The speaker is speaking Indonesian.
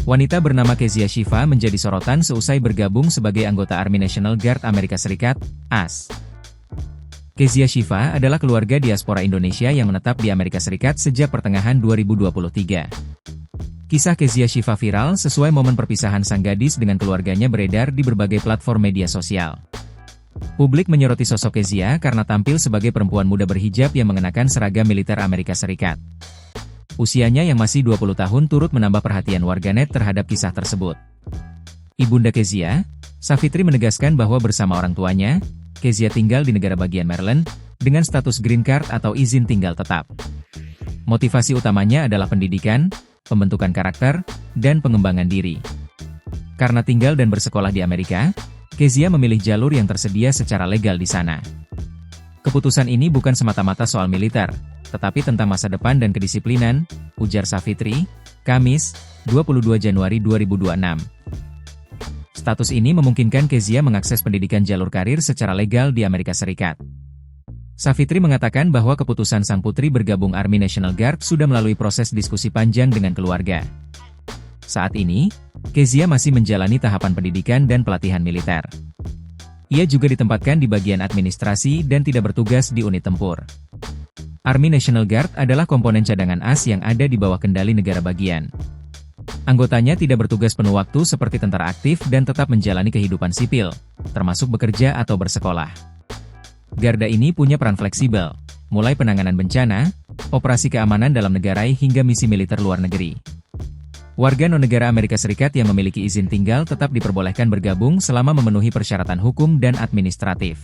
Wanita bernama Kezia Shiva menjadi sorotan seusai bergabung sebagai anggota Army National Guard Amerika Serikat, AS. Kezia Shiva adalah keluarga diaspora Indonesia yang menetap di Amerika Serikat sejak pertengahan 2023. Kisah Kezia Shiva viral sesuai momen perpisahan sang gadis dengan keluarganya beredar di berbagai platform media sosial. Publik menyoroti sosok Kezia karena tampil sebagai perempuan muda berhijab yang mengenakan seragam militer Amerika Serikat. Usianya yang masih 20 tahun turut menambah perhatian warganet terhadap kisah tersebut. Ibunda Kezia, Savitri menegaskan bahwa bersama orang tuanya, Kezia tinggal di negara bagian Maryland, dengan status green card atau izin tinggal tetap. Motivasi utamanya adalah pendidikan, pembentukan karakter, dan pengembangan diri. Karena tinggal dan bersekolah di Amerika, Kezia memilih jalur yang tersedia secara legal di sana. Keputusan ini bukan semata-mata soal militer, tetapi tentang masa depan dan kedisiplinan, ujar Savitri, Kamis, 22 Januari 2026. Status ini memungkinkan Kezia mengakses pendidikan jalur karir secara legal di Amerika Serikat. Savitri mengatakan bahwa keputusan sang putri bergabung Army National Guard sudah melalui proses diskusi panjang dengan keluarga. Saat ini, Kezia masih menjalani tahapan pendidikan dan pelatihan militer. Ia juga ditempatkan di bagian administrasi dan tidak bertugas di unit tempur. Army National Guard adalah komponen cadangan AS yang ada di bawah kendali negara bagian. Anggotanya tidak bertugas penuh waktu seperti tentara aktif dan tetap menjalani kehidupan sipil, termasuk bekerja atau bersekolah. Garda ini punya peran fleksibel, mulai penanganan bencana, operasi keamanan dalam negara hingga misi militer luar negeri. Warga non-negara Amerika Serikat yang memiliki izin tinggal tetap diperbolehkan bergabung selama memenuhi persyaratan hukum dan administratif.